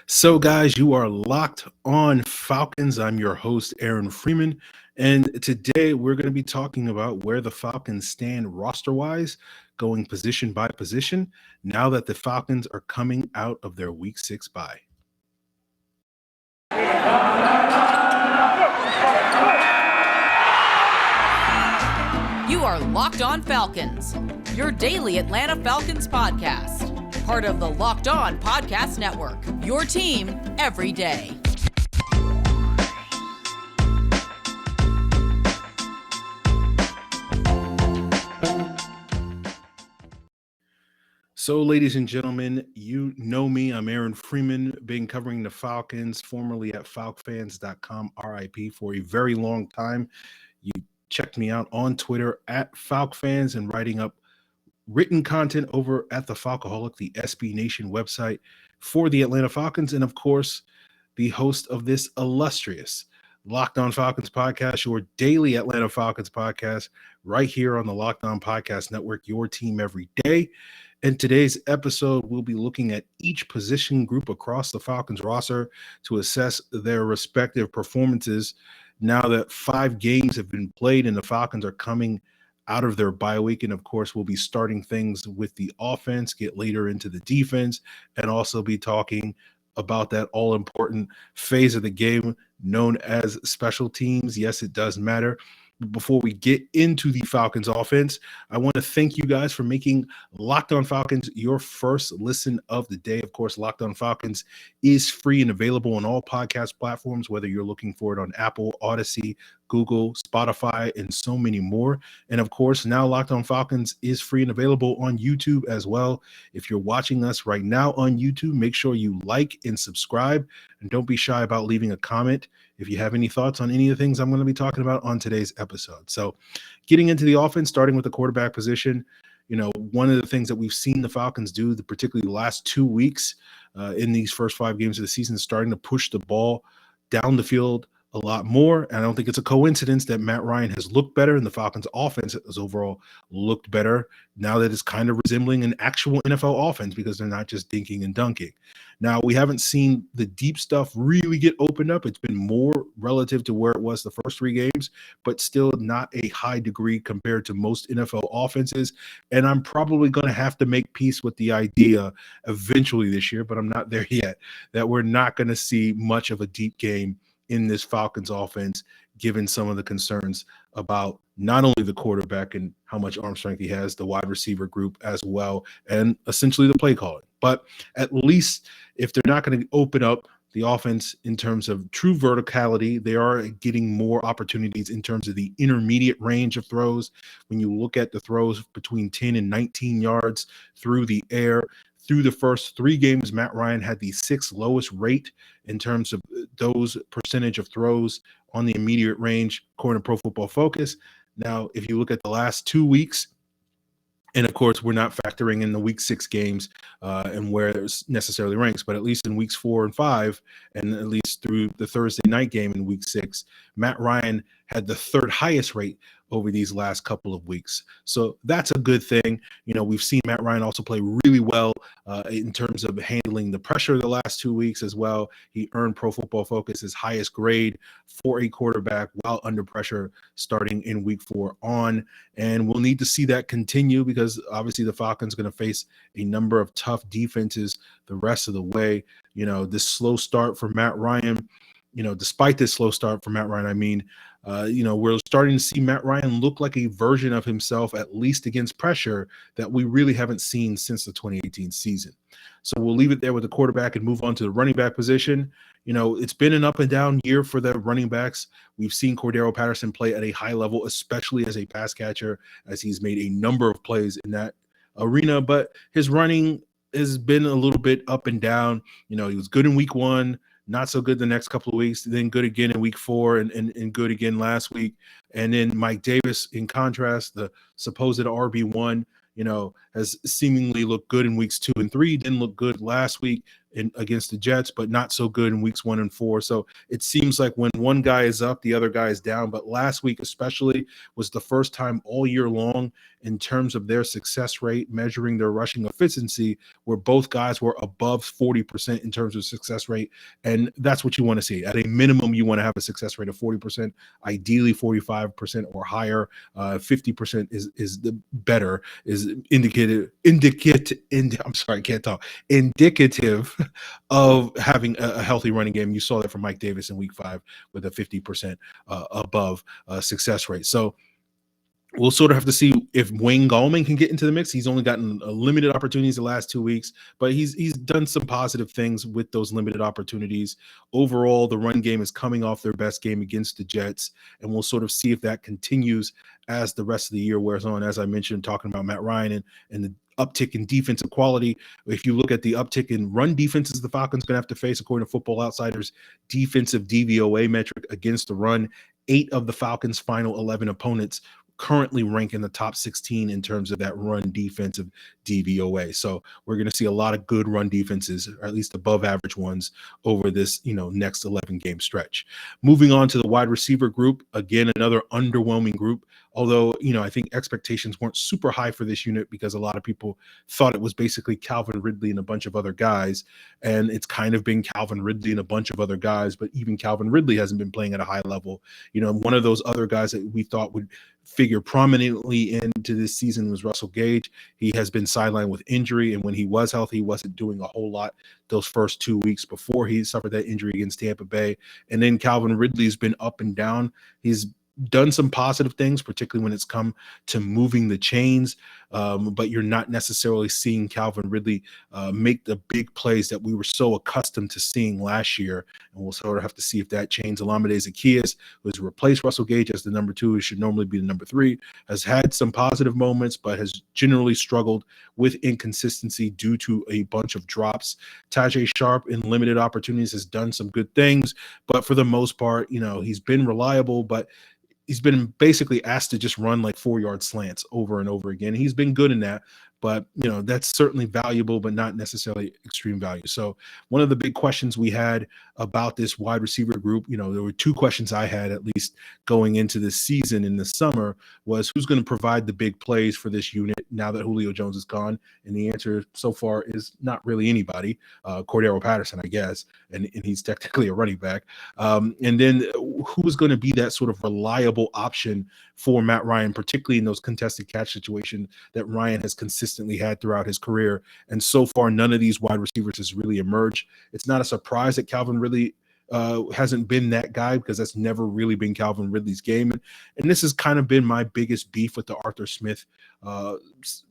So, guys, you are locked on Falcons. I'm your host, Aaron Freeman. And today we're going to be talking about where the Falcons stand roster wise, going position by position, now that the Falcons are coming out of their week 6 bye. You are Locked On Falcons, your daily Atlanta Falcons podcast. Part of the Locked On Podcast Network, your team every day. So, ladies and gentlemen, you know me. I'm Aaron Freeman, been covering the Falcons, formerly at falcfans.com, RIP, for a very long time. You checked me out on Twitter at FalcFans and writing up written content over at the Falcoholic, the SB Nation website for the Atlanta Falcons. And of course, the host of this illustrious Locked On Falcons podcast, your daily Atlanta Falcons podcast, right here on the Locked On Podcast Network, your team every day. In today's episode, we'll be looking at each position group across the Falcons roster to assess their respective performances now that 5 games have been played and the Falcons are coming out of their bye week. And of course, we'll be starting things with the offense, get later into the defense, and also be talking about that all-important phase of the game known as special teams. Yes, it does matter. Before we get into the Falcons offense, I want to thank you guys for making Locked On Falcons your first listen of the day. Of course, Locked On Falcons is free and available on all podcast platforms, whether you're looking for it on Apple, Odyssey, Google, Spotify, and so many more. And of course, now Locked On Falcons is free and available on YouTube as well. If you're watching us right now on YouTube, make sure you like and subscribe, and don't be shy about leaving a comment if you have any thoughts on any of the things I'm going to be talking about on today's episode. So getting into the offense, starting with the quarterback position, one of the things that we've seen the Falcons do, particularly the last 2 weeks in these first 5 games of the season, is starting to push the ball down the field a lot more. And I don't think it's a coincidence that Matt Ryan has looked better and the Falcons offense has overall looked better now that it's kind of resembling an actual NFL offense because they're not just dinking and dunking. Now, we haven't seen the deep stuff really get opened up. It's been more relative to where it was the first 3 games, but still not a high degree compared to most NFL offenses. And I'm probably going to have to make peace with the idea eventually this year, but I'm not there yet, that we're not going to see much of a deep game in this Falcons offense, given some of the concerns about not only the quarterback and how much arm strength he has, the wide receiver group as well, and essentially the play calling. But at least if they're not going to open up the offense in terms of true verticality, they are getting more opportunities in terms of the intermediate range of throws. When you look at the throws between 10 and 19 yards through the air, through the first 3 games, Matt Ryan had the 6th lowest rate in terms of those percentage of throws on the immediate range, according to Pro Football Focus. Now, if you look at the last 2 weeks, and of course, we're not factoring in the week 6 games and where there's necessarily ranks, but at least in weeks 4 and 5, and at least through the Thursday night game in week 6, Matt Ryan had the 3rd highest rate over these last couple of weeks. So that's a good thing. We've seen Matt Ryan also play really well in terms of handling the pressure the last 2 weeks as well. He earned Pro Football Focus's highest grade for a quarterback while under pressure starting in week 4 on. And we'll need to see that continue because obviously the Falcons are going to face a number of tough defenses the rest of the way. This slow start for Matt Ryan, despite this slow start for Matt Ryan, we're starting to see Matt Ryan look like a version of himself, at least against pressure, that we really haven't seen since the 2018 season. So we'll leave it there with the quarterback and move on to the running back position. It's been an up and down year for the running backs. We've seen Cordero Patterson play at a high level, especially as a pass catcher, as he's made a number of plays in that arena, but his running has been a little bit up and down. He was good in week 1, not so good the next couple of weeks, then good again in week 4 and good again last week. And then Mike Davis, in contrast, the supposed RB1, has seemingly looked good in weeks 2 and 3, didn't look good last week, against the Jets, but not so good in weeks 1 and 4. So it seems like when one guy is up, the other guy is down. But last week especially was the first time all year long in terms of their success rate, measuring their rushing efficiency, where both guys were above 40% in terms of success rate. And that's what you want to see. At a minimum, you want to have a success rate of 40%, ideally 45% or higher. 50% is the better, is indicative of having a healthy running game. You saw that from Mike Davis in week 5 with a 50% above success rate. So we'll sort of have to see if Wayne Gallman can get into the mix. He's only gotten limited opportunities the last 2 weeks, but he's done some positive things with those limited opportunities. Overall, the run game is coming off their best game against the Jets, and we'll sort of see if that continues as the rest of the year wears on. As I mentioned, talking about Matt Ryan and the uptick in defensive quality. If you look at the uptick in run defenses the Falcons going to have to face, according to Football Outsiders defensive DVOA metric against the run, 8 of the Falcons' final 11 opponents currently rank in the top 16 in terms of that run defensive DVOA. So we're going to see a lot of good run defenses, or at least above average ones, over this, next 11 game stretch. Moving on to the wide receiver group, again, another underwhelming group. Although, I think expectations weren't super high for this unit because a lot of people thought it was basically Calvin Ridley and a bunch of other guys. And it's kind of been Calvin Ridley and a bunch of other guys, but even Calvin Ridley hasn't been playing at a high level. One of those other guys that we thought would figure prominently into this season was Russell Gage. He has been sidelined with injury, and when he was healthy, he wasn't doing a whole lot those first 2 weeks before he suffered that injury against Tampa Bay. And then Calvin Ridley's been up and down. He's done some positive things, particularly when it's come to moving the chains, but you're not necessarily seeing Calvin Ridley make the big plays that we were so accustomed to seeing last year. And we'll sort of have to see if that changes. Olamide Zaccheaus, who has replaced Russell Gage as the number 2, who should normally be the number 3, has had some positive moments, but has generally struggled with inconsistency due to a bunch of drops. Tajay Sharp, in limited opportunities, has done some good things, but for the most part, he's been reliable, but he's been basically asked to just run like 4-yard slants over and over again. He's been good in that, but that's certainly valuable, but not necessarily extreme value. So one of the big questions we had about this wide receiver group, there were 2 questions I had at least going into this season in the summer, was who's going to provide the big plays for this unit now that Julio Jones is gone? And the answer so far is not really anybody. Cordero Patterson, I guess, and he's technically a running back. And then who is going to be that sort of reliable option for Matt Ryan, particularly in those contested catch situations that Ryan has consistently had throughout his career. And so far, none of these wide receivers has really emerged. It's not a surprise that Calvin Ridley hasn't been that guy, because that's never really been Calvin Ridley's game. And this has kind of been my biggest beef with the Arthur Smith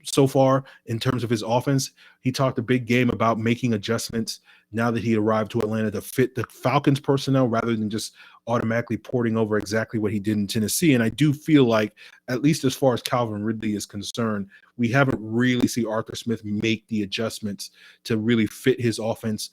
so far in terms of his offense. He talked a big game about making adjustments now that he arrived to Atlanta to fit the Falcons personnel rather than just automatically porting over exactly what he did in Tennessee. And I do feel like, at least as far as Calvin Ridley is concerned, we haven't really seen Arthur Smith make the adjustments to really fit his offense,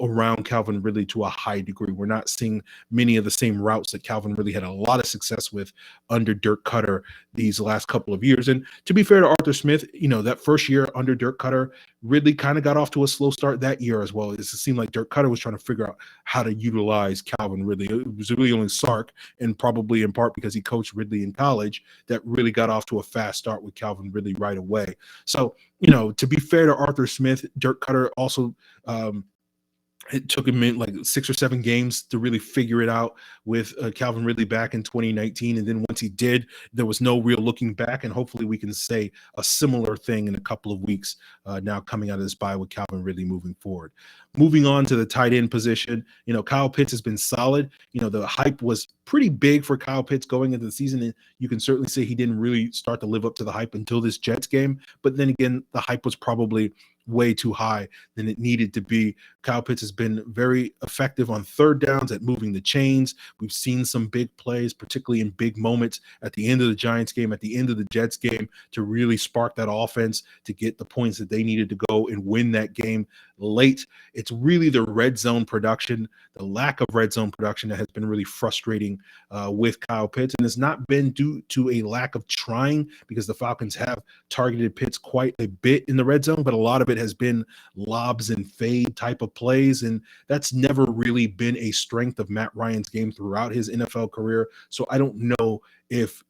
around Calvin Ridley to a high degree. We're not seeing many of the same routes that Calvin Ridley had a lot of success with under Dirk Cutter these last couple of years. And to be fair to Arthur Smith, that first year under Dirk Cutter, Ridley kind of got off to a slow start that year as well. It seemed like Dirk Cutter was trying to figure out how to utilize Calvin Ridley. It was really only Sark, and probably in part because he coached Ridley in college, that really got off to a fast start with Calvin Ridley right away. So, to be fair to Arthur Smith, Dirk Cutter also it took him like 6 or 7 games to really figure it out with Calvin Ridley back in 2019. And then once he did, there was no real looking back. And hopefully we can say a similar thing in a couple of weeks now coming out of this bye with Calvin Ridley moving forward. Moving on to the tight end position, Kyle Pitts has been solid. The hype was pretty big for Kyle Pitts going into the season. And you can certainly say he didn't really start to live up to the hype until this Jets game. But then again, the hype was probably way too high than it needed to be. Kyle Pitts has been very effective on third downs at moving the chains. We've seen some big plays, particularly in big moments at the end of the Giants game, at the end of the Jets game, to really spark that offense to get the points that they needed to go and win that game late. It's really the red zone production, the lack of red zone production that has been really frustrating with Kyle Pitts. And it's not been due to a lack of trying, because the Falcons have targeted Pitts quite a bit in the red zone, but a lot of it has been lobs and fade type of plays. And that's never really been a strength of Matt Ryan's game throughout his NFL career. So I don't know if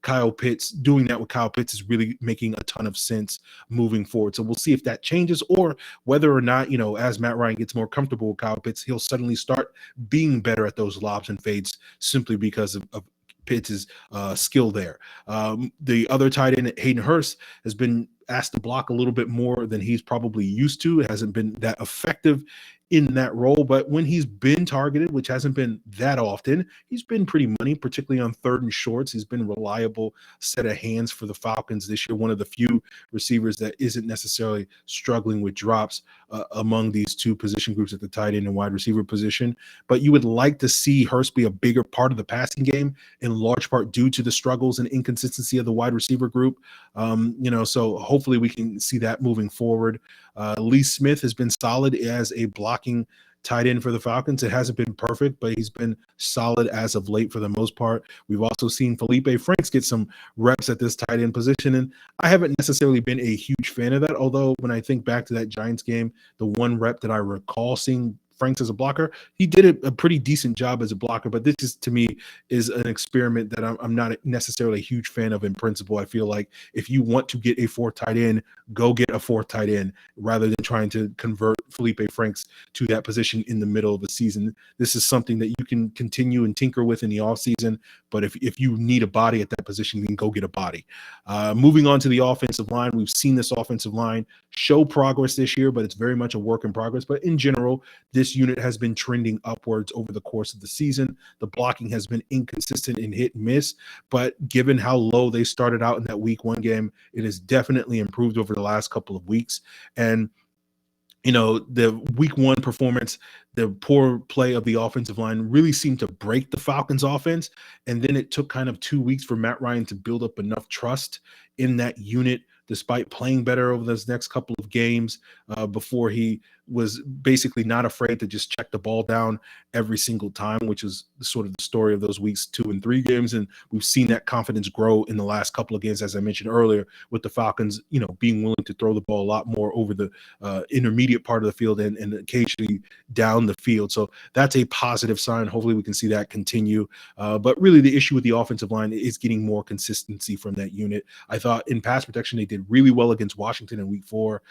doing that with Kyle Pitts is really making a ton of sense moving forward. So we'll see if that changes, or whether or not, as Matt Ryan gets more comfortable with Kyle Pitts, he'll suddenly start being better at those lobs and fades simply because of Pitts' skill there. The other tight end, Hayden Hurst, has been asked to block a little bit more than he's probably used to. It hasn't been that effective in that role, but when he's been targeted, which hasn't been that often, he's been pretty money, particularly on third and shorts. He's been a reliable set of hands for the Falcons this year, one of the few receivers that isn't necessarily struggling with drops among these two position groups at the tight end and wide receiver position. But you would like to see Hurst be a bigger part of the passing game, in large part due to the struggles and inconsistency of the wide receiver group. So hopefully we can see that moving forward. Lee Smith has been solid as a blocking tight end for the Falcons. It hasn't been perfect, but he's been solid as of late for the most part. We've also seen Felipe Franks get some reps at this tight end position, and I haven't necessarily been a huge fan of that, although when I think back to that Giants game, the one rep that I recall seeing Franks as a blocker, he did a pretty decent job as a blocker, but this is, to me, is an experiment that I'm not necessarily a huge fan of in principle. I feel like if you want to get a fourth tight end, go get a fourth tight end rather than trying to convert Felipe Franks to that position in the middle of the season. This is something that you can continue and tinker with in the offseason, but if you need a body at that position, then go get a body. Moving on to the offensive line, we've seen this offensive line show progress this year, but it's very much a work in progress. But in general, this unit has been trending upwards over the course of the season. The blocking has been inconsistent and hit and miss, but given how low they started out in that week one game, it has definitely improved over the last couple of weeks. And the week one performance, the poor play of the offensive line really seemed to break the Falcons offense. And then it took kind of 2 weeks for Matt Ryan to build up enough trust in that unit, despite playing better over those next couple of games, before he was basically not afraid to just check the ball down every single time, which is sort of the story of those weeks 2 and 3 games. And we've seen that confidence grow in the last couple of games, as I mentioned earlier, with the Falcons, being willing to throw the ball a lot more over the intermediate part of the field and occasionally down the field. So that's a positive sign. Hopefully we can see that continue. But really the issue with the offensive line is getting more consistency from that unit. I thought in pass protection, they did really well against Washington in week 4.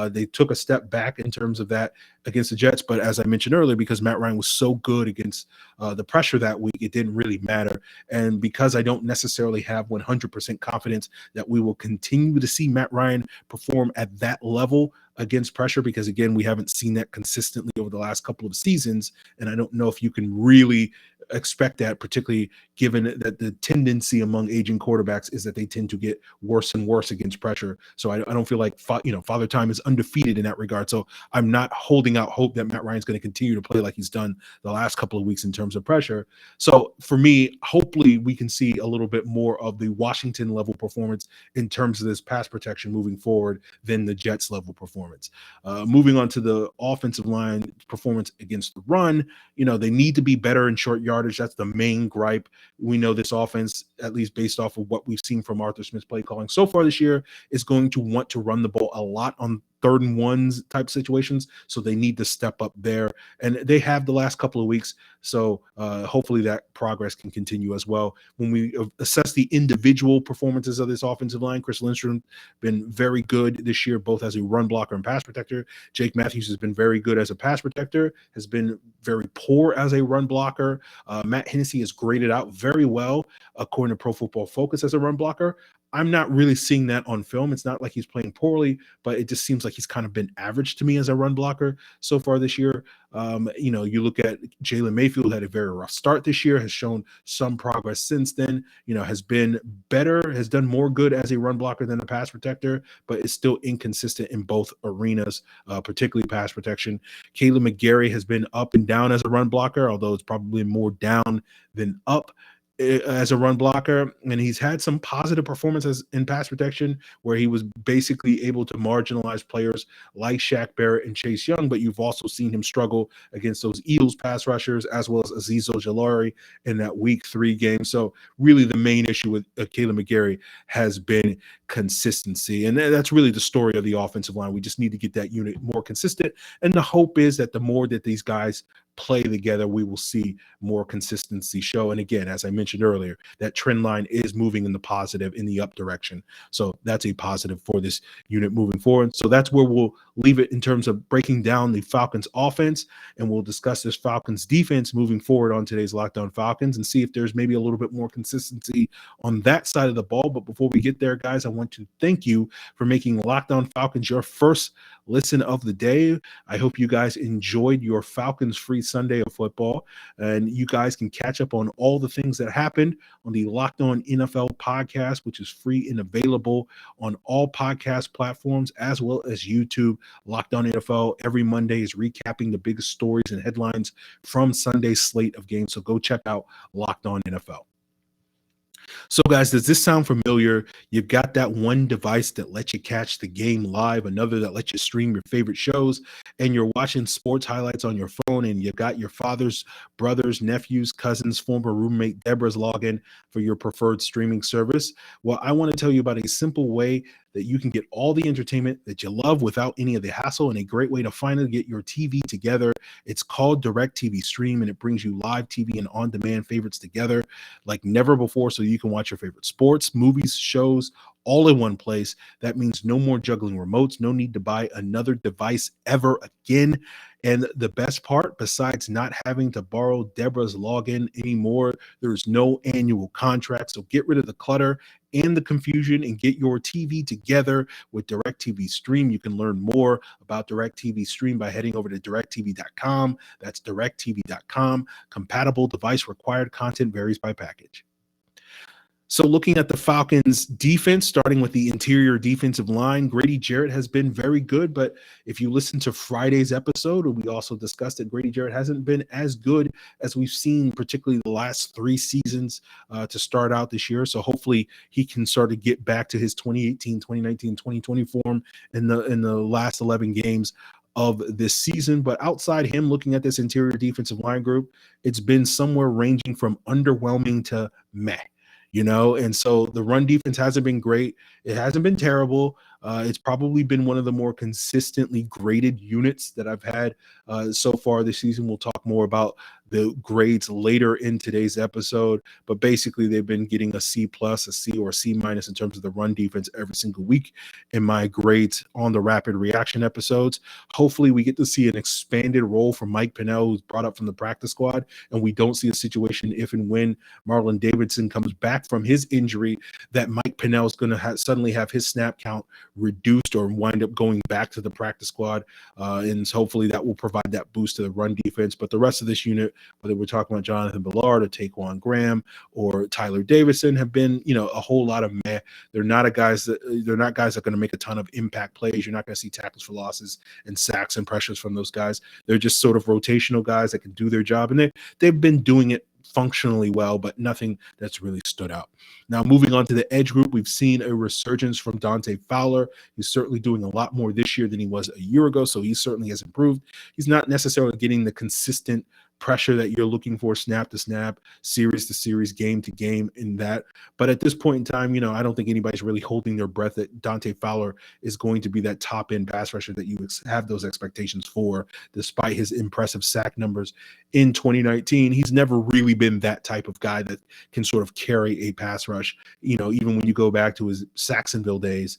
They took a step back in terms of that against the Jets, but as I mentioned earlier, because Matt Ryan was so good against the pressure that week, it didn't really matter. And because I don't necessarily have 100% confidence that we will continue to see Matt Ryan perform at that level against pressure, because again, we haven't seen that consistently over the last couple of seasons, and I don't know if you can really expect that, particularly given that the tendency among aging quarterbacks is that they tend to get worse and worse against pressure. So I don't feel like Father Time is undefeated in that regard. So I'm not holding out hope that Matt Ryan's going to continue to play like he's done the last couple of weeks in terms of pressure. So for me, hopefully we can see a little bit more of the Washington level performance in terms of this pass protection moving forward than the Jets level performance. Moving on to the offensive line performance against the run, they need to be better in short yardage. That's the main gripe. We know this offense, at least based off of what we've seen from Arthur Smith's play calling so far this year, is going to want to run the ball a lot on 3rd and 1s type situations. So they need to step up there, and they have the last couple of weeks. So hopefully that progress can continue as well. When we assess the individual performances of this offensive line, Chris Lindstrom been very good this year, both as a run blocker and pass protector. Jake Matthews has been very good as a pass protector, has been very poor as a run blocker. Matt Hennessy is graded out very well, according to Pro Football Focus, as a run blocker. I'm not really seeing that on film. It's not like he's playing poorly, but it just seems like he's kind of been average to me as a run blocker so far this year. You look at Jalen Mayfield, had a very rough start this year, has shown some progress since then, has been better, has done more good as a run blocker than a pass protector, but is still inconsistent in both arenas, particularly pass protection. Caleb McGarry has been up and down as a run blocker, although it's probably more down than up. as a run blocker, and he's had some positive performances in pass protection where he was basically able to marginalize players like Shaq Barrett and Chase Young, but you've also seen him struggle against those Eagles pass rushers as well as Azeez Ojulari in that week 3 game. So really the main issue with Kaleb McGary has been consistency, and that's really the story of the offensive line. We just need to get that unit more consistent, and the hope is that the more that these guys play together, we will see more consistency show. And again, as I mentioned earlier, that trend line is moving in the positive, in the up direction. So that's a positive for this unit moving forward. So that's where we'll leave it in terms of breaking down the Falcons offense, and we'll discuss this Falcons defense moving forward on today's Locked On Falcons and see if there's maybe a little bit more consistency on that side of the ball. But before we get there, guys, I want to thank you for making Locked On Falcons your first listen of the day. I hope you guys enjoyed your Falcons free Sunday of football, and you guys can catch up on all the things that happened on the Locked On NFL podcast, which is free and available on all podcast platforms as well as YouTube. Locked On NFL every Monday is recapping the biggest stories and headlines from Sunday's slate of games. So go check out Locked On NFL. So, guys, does this sound familiar? You've got that one device that lets you catch the game live, another that lets you stream your favorite shows, and you're watching sports highlights on your phone, and you've got your father's brothers, nephews, cousins, former roommate Deborah's login for your preferred streaming service. Well, I want to tell you about a simple way that you can get all the entertainment that you love without any of the hassle, and a great way to finally get your TV together. It's called DirecTV Stream, and it brings you live TV and on-demand favorites together like never before, so you can watch your favorite sports, movies, shows, all in one place. That means no more juggling remotes, no need to buy another device ever again. And the best part, besides not having to borrow Deborah's login anymore, there's no annual contract. So get rid of the clutter and the confusion and get your TV together with DirecTV Stream. You can learn more about DirecTV Stream by heading over to directv.com. That's directv.com. Compatible device required. Content varies by package. So looking at the Falcons defense, starting with the interior defensive line, Grady Jarrett has been very good. But if you listen to Friday's episode, we also discussed that Grady Jarrett hasn't been as good as we've seen, particularly the last 3 seasons to start out this year. So hopefully he can sort of get back to his 2018, 2019, 2020 form in the last 11 games of this season. But outside him, looking at this interior defensive line group, it's been somewhere ranging from underwhelming to meh. And so the run defense hasn't been great. It hasn't been terrible. It's probably been one of the more consistently graded units that I've had so far this season. We'll talk more about the grades later in today's episode, but basically they've been getting a C+, a C, or a C- in terms of the run defense every single week in my grades on the rapid reaction episodes. Hopefully we get to see an expanded role for Mike Pennell, who's brought up from the practice squad, and we don't see a situation if and when Marlon Davidson comes back from his injury that Mike Pennell is going to suddenly have his snap count reduced or wind up going back to the practice squad, and hopefully that will provide that boost to the run defense. But the rest of this unit, whether we're talking about Jonathan Ballard or Taquan Graham or Tyler Davison, have been, a whole lot of meh. They're not guys that are going to make a ton of impact plays. You're not going to see tackles for losses and sacks and pressures from those guys. They're just sort of rotational guys that can do their job, and they've been doing it functionally well, but nothing that's really stood out. Now, moving on to the edge group, we've seen a resurgence from Dante Fowler. He's certainly doing a lot more this year than he was a year ago, so he certainly has improved. He's not necessarily getting the consistent pressure that you're looking for, snap to snap, series to series, game to game in that. But at this point in time, I don't think anybody's really holding their breath that Dante Fowler is going to be that top end pass rusher that you have those expectations for, despite his impressive sack numbers in 2019. He's never really been that type of guy that can sort of carry a pass rush. Even when you go back to his Saxonville days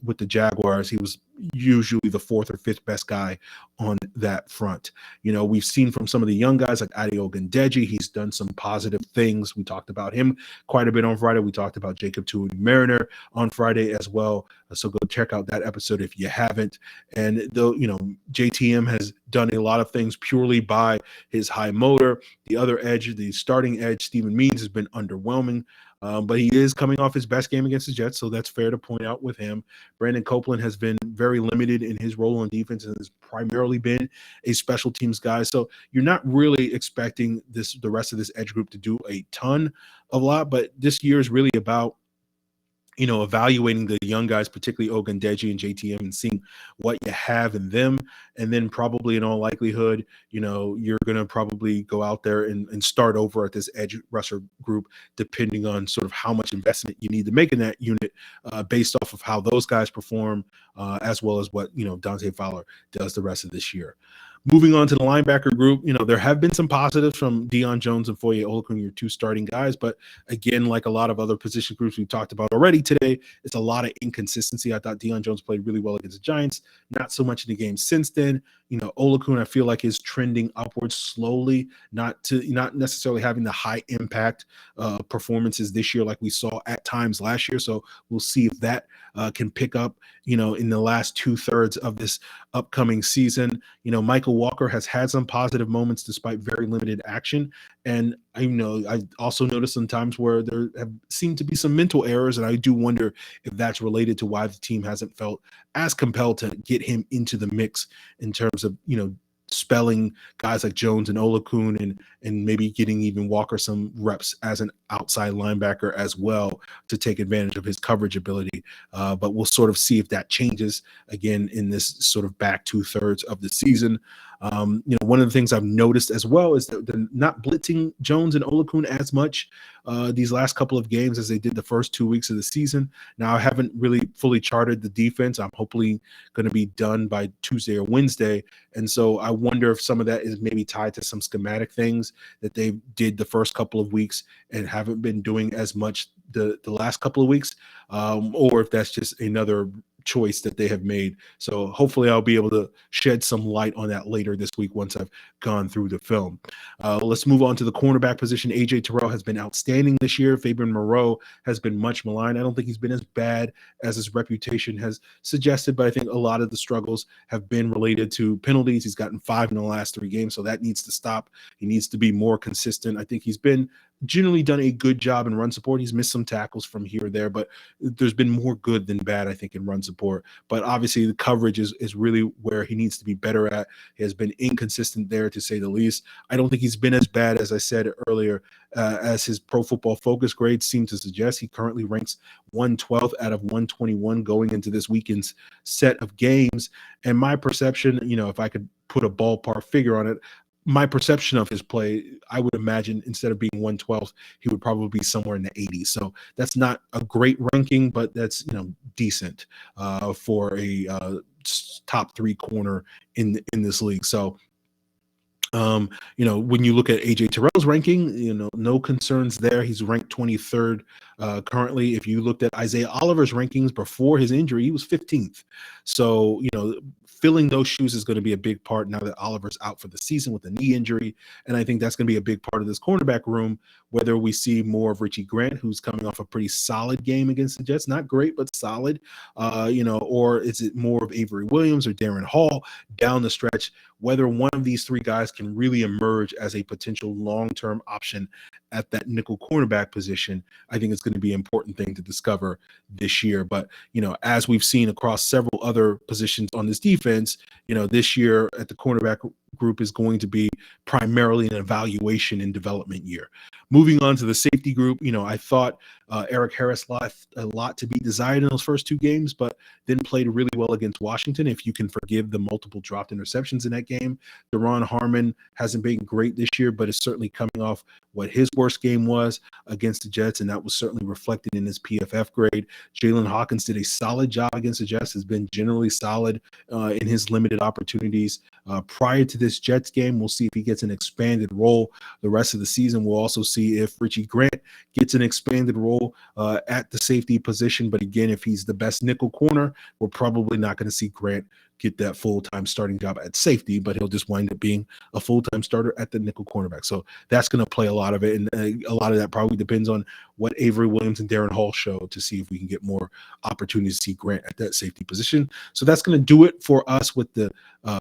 with the Jaguars, he was usually the 4th or 5th best guy on that front. We've seen from some of the young guys like Adi Ogundeji, he's done some positive things. We talked about him quite a bit on Friday. We talked about Jacob Tuioti-Mariner on Friday as well. So go check out that episode if you haven't. And though, JTM has done a lot of things purely by his high motor. The other edge, the starting edge, Stephen Means, has been underwhelming. But he is coming off his best game against the Jets, so that's fair to point out with him. Brandon Copeland has been very limited in his role on defense and has primarily been a special teams guy. So you're not really expecting the rest of this edge group to do a ton of lot, but this year is really about evaluating the young guys, particularly Ogundeji and JTM, and seeing what you have in them. And then probably in all likelihood, you're going to probably go out there and start over at this edge rusher group, depending on sort of how much investment you need to make in that unit based off of how those guys perform, as well as what, Dante Fowler does the rest of this year. Moving on to the linebacker group, there have been some positives from Deion Jones and Foye Oluokun, your two starting guys. But again, like a lot of other position groups we've talked about already today, it's a lot of inconsistency. I thought Deion Jones played really well against the Giants, not so much in the game since then. Oluokun, I feel like, is trending upwards slowly, not necessarily having the high impact performances this year like we saw at times last year. So we'll see if that can pick up, in the last 2/3 of this upcoming season. Michael Walker has had some positive moments despite very limited action. And I also noticed some times where there have seemed to be some mental errors, and I do wonder if that's related to why the team hasn't felt as compelled to get him into the mix in terms of, spelling guys like Jones and Oluokun and maybe getting even Walker some reps as an outside linebacker as well to take advantage of his coverage ability. But we'll sort of see if that changes again in this sort of back 2/3 of the season. One of the things I've noticed as well is that they're not blitzing Jones and Oluokun as much these last couple of games as they did the first 2 weeks of the season. Now, I haven't really fully charted the defense. I'm hopefully going to be done by Tuesday or Wednesday. And so I wonder if some of that is maybe tied to some schematic things that they did the first couple of weeks and haven't been doing as much the last couple of weeks, or if that's just another choice that they have made. So hopefully I'll be able to shed some light on that later this week once I've gone through the film. Let's move on to the cornerback position. A.J. Terrell has been outstanding this year. Fabian Moreau has been much maligned. I don't think he's been as bad as his reputation has suggested, but I think a lot of the struggles have been related to penalties. He's gotten 5 in the last 3 games, so that needs to stop. He needs to be more consistent. I think he's been generally done a good job in run support. He's missed some tackles from here or there, but there's been more good than bad, I think, in run support. But obviously the coverage is really where he needs to be better at. He has been inconsistent there, to say the least. I don't think he's been as bad, as I said earlier, as his Pro Football Focus grades seem to suggest. He currently ranks 112th out of 121 going into this weekend's set of games. And my perception, if I could put a ballpark figure on it, my perception of his play, I would imagine instead of being 112th, he would probably be somewhere in the 80s. So that's not a great ranking, but that's, decent for a top 3 corner in this league. So, when you look at A.J. Terrell's ranking, no concerns there. He's ranked 23rd currently. If you looked at Isaiah Oliver's rankings before his injury, he was 15th. So, filling those shoes is going to be a big part now that Oliver's out for the season with a knee injury. And I think that's going to be a big part of this cornerback room, whether we see more of Richie Grant, who's coming off a pretty solid game against the Jets, not great, but solid, or is it more of Avery Williams or Darren Hall down the stretch, whether one of these 3 guys can really emerge as a potential long-term option at that nickel cornerback position. I think it's going to be an important thing to discover this year. But, as we've seen across several other positions on this defense, this year at the cornerback group is going to be primarily an evaluation and development year. Moving on to the safety group, I thought Eric Harris left a lot to be desired in those first 2 games, but then played really well against Washington, if you can forgive the multiple dropped interceptions in that game. Deron Harmon hasn't been great this year, but is certainly coming off what his worst game was against the Jets, and that was certainly reflected in his PFF grade. Jalen Hawkins did a solid job against the Jets, has been generally solid in his limited opportunities. Prior to this Jets game, we'll see if he gets an expanded role the rest of the season. We'll also see if Richie Grant gets an expanded role at the safety position. But again, if he's the best nickel corner, we're probably not going to see Grant get that full-time starting job at safety, but he'll just wind up being a full-time starter at the nickel cornerback. So that's going to play a lot of it, and a lot of that probably depends on what Avery Williams and Darren Hall show to see if we can get more opportunities to see Grant at that safety position. So that's going to do it for us with the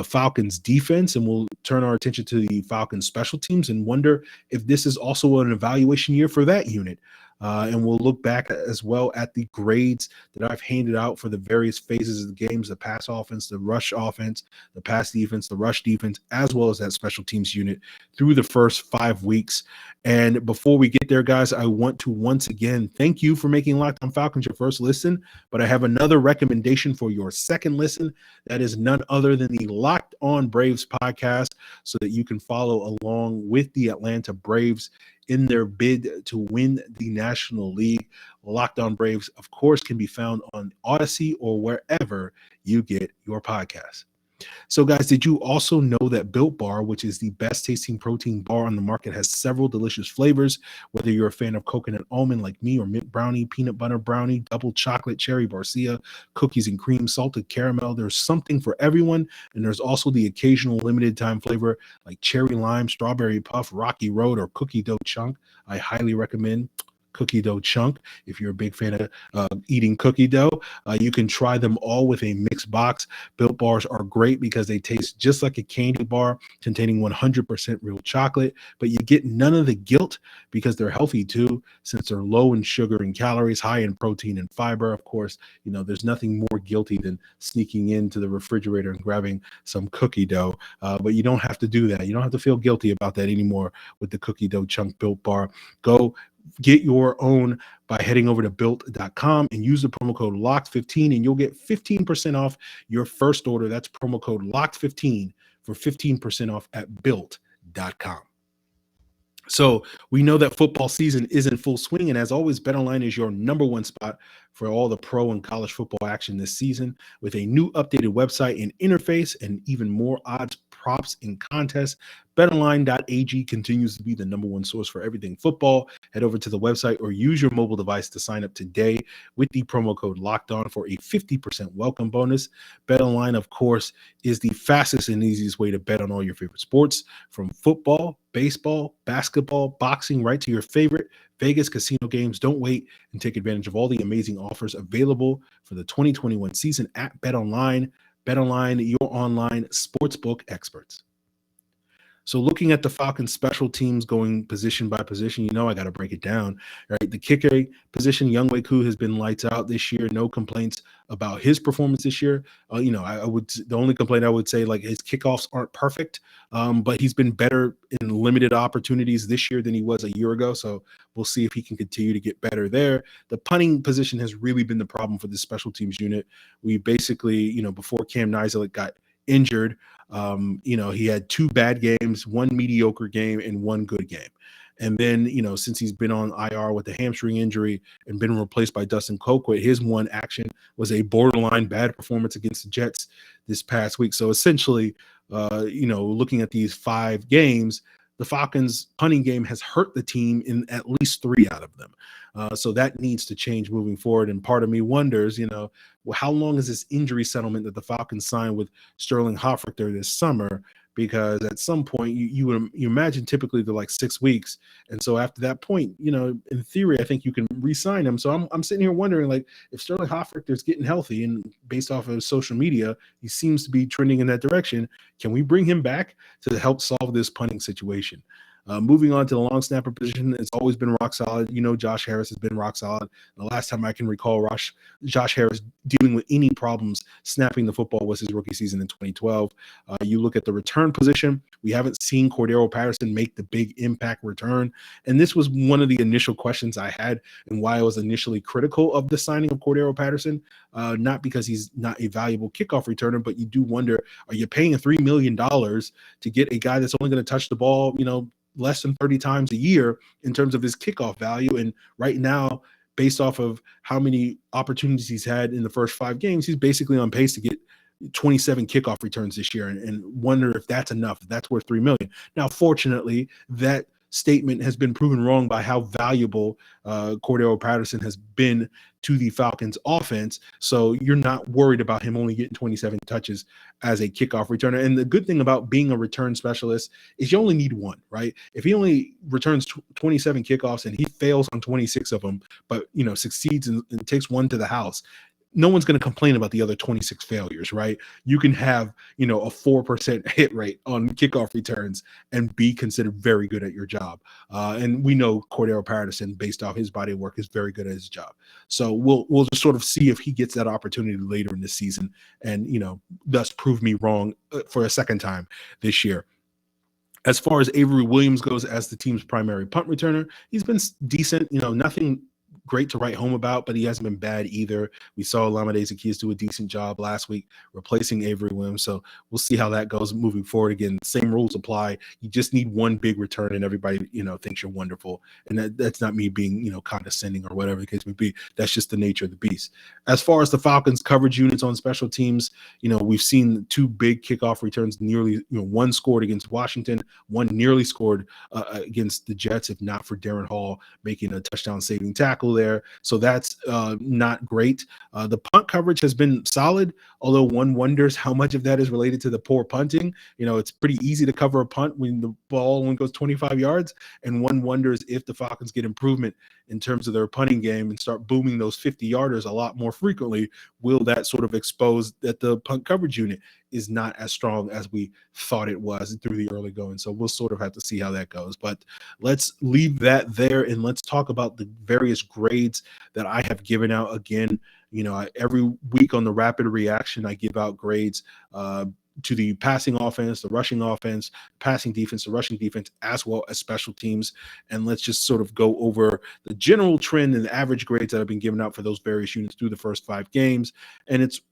Falcons defense, and we'll turn our attention to the Falcons special teams and wonder if this is also an evaluation year for that unit. And we'll look back as well at the grades that I've handed out for the various phases of the games, the pass offense, the rush offense, the pass defense, the rush defense, as well as that special teams unit through the first 5 weeks. And before we get there, guys, I want to once again thank you for making Locked On Falcons your first listen, but I have another recommendation for your second listen. That is none other than the Locked On Braves podcast, so that you can follow along with the Atlanta Braves in their bid to win the National League. Locked On Braves, of course, can be found on Odyssey or wherever you get your podcasts. So, guys, did you also know that Built Bar, which is the best tasting protein bar on the market, has several delicious flavors? Whether you're a fan of coconut almond like me, or mint brownie, peanut butter brownie, double chocolate, cherry barcia, cookies and cream, salted caramel, there's something for everyone. And there's also the occasional limited time flavor like cherry lime, strawberry puff, rocky road, or cookie dough chunk. I highly recommend cookie dough chunk if you're a big fan of eating cookie dough. You can try them all with a mixed box. Built Bars are great because they taste just like a candy bar containing 100% real chocolate, but you get none of the guilt because they're healthy too, since they're low in sugar and calories, high in protein and fiber. Of course, you know, there's nothing more guilty than sneaking into the refrigerator and grabbing some cookie dough, but you don't have to do that. You don't have to feel guilty about that anymore with the cookie dough chunk Built Bar. Go get your own by heading over to built.com and use the promo code LOCKED15, and you'll get 15% off your first order. That's promo code LOCKED15 for 15% off at built.com. So we know that football season is in full swing, and as always, BetOnline is your number one spot for all the pro and college football action this season, with a new updated website and interface and even more odds, props, and contests. BetOnline.ag continues to be the number one source for everything football. Head over to the website or use your mobile device to sign up today with the promo code LOCKEDON for a 50% welcome bonus. BetOnline, of course, is the fastest and easiest way to bet on all your favorite sports, from football, baseball, basketball, boxing, right to your favorite Vegas casino games. Don't wait and take advantage of all the amazing offers available for the 2021 season at BetOnline. BetOnline, your online sportsbook experts. So looking at the Falcons special teams going position by position, you know I got to break it down. Right, the kicker position, Younghoe Koo has been lights out this year. No complaints about his performance this year. The only complaint I would say, like, his kickoffs aren't perfect, but he's been better in limited opportunities this year than he was a year ago. So we'll see if he can continue to get better there. The punting position has really been the problem for the special teams unit. We basically, before Cam Niziolek got injured, he had 2 bad games, 1 mediocre game, and 1 good game. And then, since he's been on IR with a hamstring injury and been replaced by Dustin Colquitt, his one action was a borderline bad performance against the Jets this past week. So essentially, looking at these 5 games, the Falcons' punting game has hurt the team in at least 3 out of them. So that needs to change moving forward. And part of me wonders, how long is this injury settlement that the Falcons signed with Sterling Hofrichter this summer? Because at some point, you imagine typically they're like 6 weeks. And so after that point, in theory, I think you can re-sign him. So I'm sitting here wondering, like, if Sterling Hofrichter is getting healthy, and based off of social media, he seems to be trending in that direction, can we bring him back to help solve this punting situation? Moving on to the long snapper position, it's always been rock solid. Josh Harris has been rock solid. The last time I can recall Josh Harris dealing with any problems snapping the football was his rookie season in 2012. You look at the return position, we haven't seen Cordero Patterson make the big impact return. And this was one of the initial questions I had, and why I was initially critical of the signing of Cordero Patterson. Not because he's not a valuable kickoff returner, but you do wonder, are you paying $3 million to get a guy that's only going to touch the ball, less than 30 times a year in terms of his kickoff value? And right now, based off of how many opportunities he's had in the first 5 games, he's basically on pace to get 27 kickoff returns this year, and wonder if that's enough, if that's worth $3 million. Now, fortunately, that statement has been proven wrong by how valuable Cordero Patterson has been to the Falcons offense. So you're not worried about him only getting 27 touches as a kickoff returner. And the good thing about being a return specialist is you only need one, right? If he only returns 27 kickoffs and he fails on 26 of them, but, succeeds and takes one to the house, no one's going to complain about the other 26 failures, right? You can have, a 4% hit rate on kickoff returns and be considered very good at your job. And we know Cordero Patterson, based off his body of work, is very good at his job. So we'll just sort of see if he gets that opportunity later in the season and, thus prove me wrong for a second time this year. As far as Avery Williams goes as the team's primary punt returner, he's been decent, nothing great to write home about, but he hasn't been bad either. We saw Olamide Zaccheaus do a decent job last week replacing Avery Williams, so we'll see how that goes moving forward. Again, same rules apply. You just need one big return, and everybody thinks you're wonderful. And that's not me being condescending or whatever the case may be. That's just the nature of the beast. As far as the Falcons coverage units on special teams, we've seen two big kickoff returns. Nearly, one scored against Washington, one nearly scored against the Jets, if not for Darren Hall making a touchdown saving tackle there. So that's not great. The punt coverage has been solid, although one wonders how much of that is related to the poor punting. It's pretty easy to cover a punt when the ball only goes 25 yards, and one wonders if the Falcons get improvement in terms of their punting game and start booming those 50-yarders a lot more frequently, will that sort of expose that the punt coverage unit is not as strong as we thought it was through the early going. So we'll sort of have to see how that goes. But let's leave that there and let's talk about the various grades that I have given out. Again, every week on the Rapid Reaction, I give out grades to the passing offense, the rushing offense, passing defense, the rushing defense, as well as special teams. And let's just sort of go over the general trend and the average grades that have been given out for those various units through the first 5 games. And it's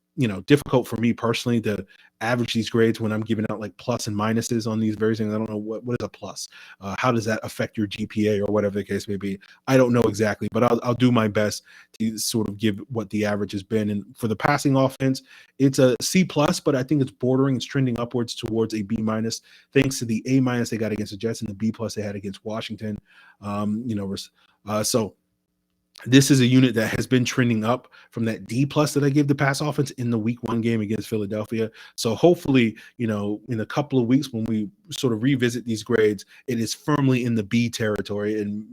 difficult for me personally to average these grades when I'm giving out like plus and minuses on these various things. I don't know what is a plus. How does that affect your GPA or whatever the case may be? I don't know exactly, but I'll do my best to sort of give what the average has been. And for the passing offense, it's a C plus, but I think it's bordering. It's trending upwards towards a B minus, thanks to the A minus they got against the Jets and the B plus they had against Washington. So this is a unit that has been trending up from that D plus that I gave the pass offense in the week 1 game against Philadelphia. So hopefully, in a couple of weeks when we sort of revisit these grades, it is firmly in the B territory and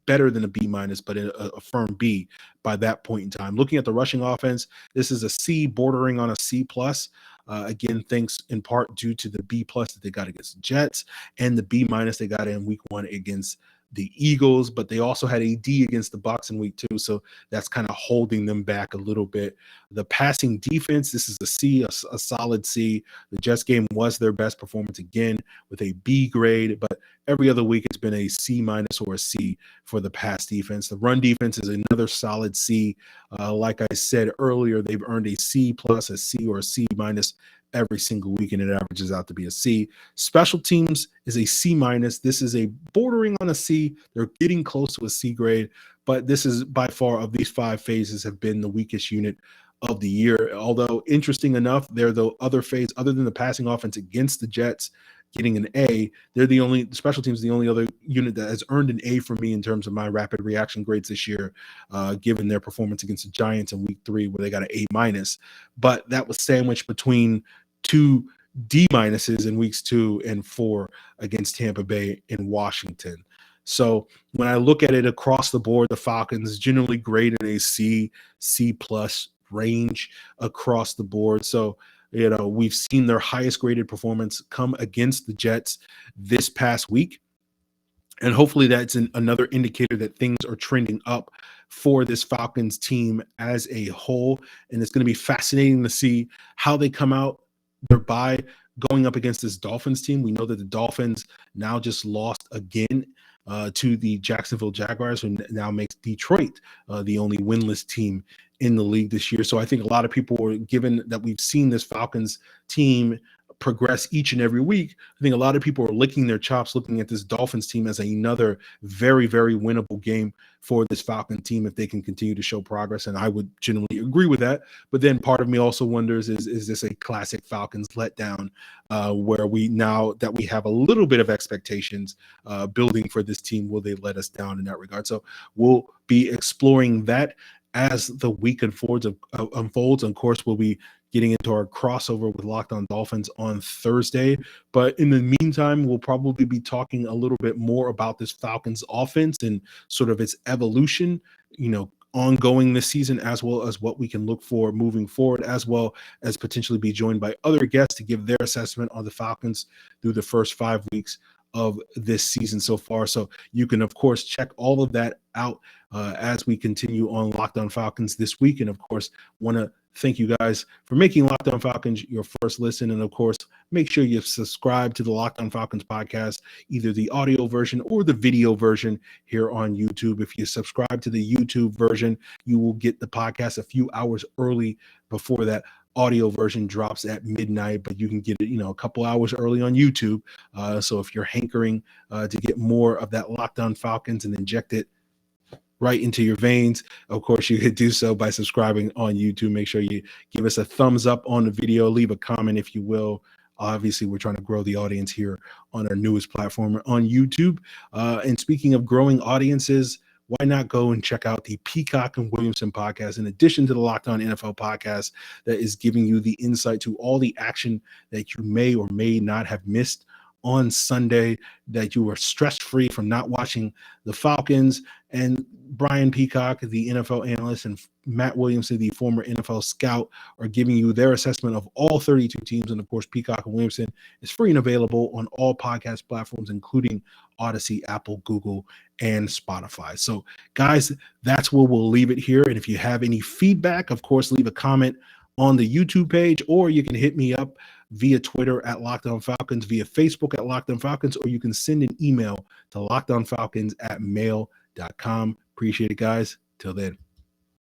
better than a B minus, but a firm B by that point in time. Looking at the rushing offense, this is a C bordering on a C plus. Again, thanks in part due to the B plus that they got against the Jets and the B minus they got in week 1 against the Eagles, but they also had a D against the Bucs in week 2, so that's kind of holding them back a little bit. The passing defense, this is a C, a solid C. The Jets game was their best performance again with a B grade, but every other week it's been a C minus or a C for the pass defense. The run defense is another solid C. Like I said earlier, they've earned a C plus, a C, or a C minus every single week, and it averages out to be a C. Special teams is a C minus. This is a bordering on a C. They're getting close to a C grade, but this is by far of these 5 phases have been the weakest unit of the year. Although interesting enough, they're the other phase other than the passing offense against the Jets getting an A. They're the only special teams, the only other unit that has earned an A for me in terms of my rapid reaction grades this year, given their performance against the Giants in week 3, where they got an A minus. But that was sandwiched between 2 D minuses in weeks 2 and 4 against Tampa Bay and Washington. So when I look at it across the board, the Falcons generally grade in a C, C plus range across the board. So we've seen their highest graded performance come against the Jets this past week. And hopefully that's another indicator that things are trending up for this Falcons team as a whole. And it's going to be fascinating to see how they come out their bye going up against this Dolphins team. We know that the Dolphins now just lost again to the Jacksonville Jaguars, who now makes Detroit the only winless team in the league this year. So I think a lot of people are, given that we've seen this Falcons team progress each and every week. I think a lot of people are licking their chops looking at this Dolphins team as another very, very winnable game for this Falcon team if they can continue to show progress. And I would generally agree with that. But then part of me also wonders, is this a classic Falcons letdown where now that we have a little bit of expectations building for this team, will they let us down in that regard? So we'll be exploring that as the week unfolds. Of course, we'll be getting into our crossover with Locked On Dolphins on Thursday. But in the meantime, we'll probably be talking a little bit more about this Falcons offense and sort of its evolution, ongoing this season, as well as what we can look for moving forward, as well as potentially be joined by other guests to give their assessment on the Falcons through the first 5 weeks of this season so far. So you can, of course, check all of that out as we continue on Locked On Falcons this week. And of course, want to thank you guys for making Locked On Falcons your first listen. And of course, make sure you subscribe to the Locked On Falcons podcast, either the audio version or the video version here on YouTube. If you subscribe to the YouTube version, you will get the podcast a few hours early before that audio version drops at midnight, but you can get it, a couple hours early on YouTube. So if you're hankering to get more of that Locked On Falcons and inject it right into your veins, of course, you could do so by subscribing on YouTube. Make sure you give us a thumbs up on the video, leave a comment if you will. Obviously, we're trying to grow the audience here on our newest platform on YouTube. And speaking of growing audiences, why not go and check out the Peacock and Williamson podcast, in addition to the Locked On NFL podcast that is giving you the insight to all the action that you may or may not have missed on Sunday, that you were stress-free from not watching the Falcons. And Brian Peacock, the NFL analyst, and Matt Williamson, the former NFL scout, are giving you their assessment of all 32 teams. And of course, Peacock and Williamson is free and available on all podcast platforms, including Odyssey, Apple, Google, and Spotify. So guys, that's where we'll leave it here. And if you have any feedback, of course, leave a comment on the YouTube page, or you can hit me up via Twitter at Locked On Falcons, via Facebook at Locked On Falcons, or you can send an email to lockedonfalcons@mail.com. Appreciate it, guys. Till then.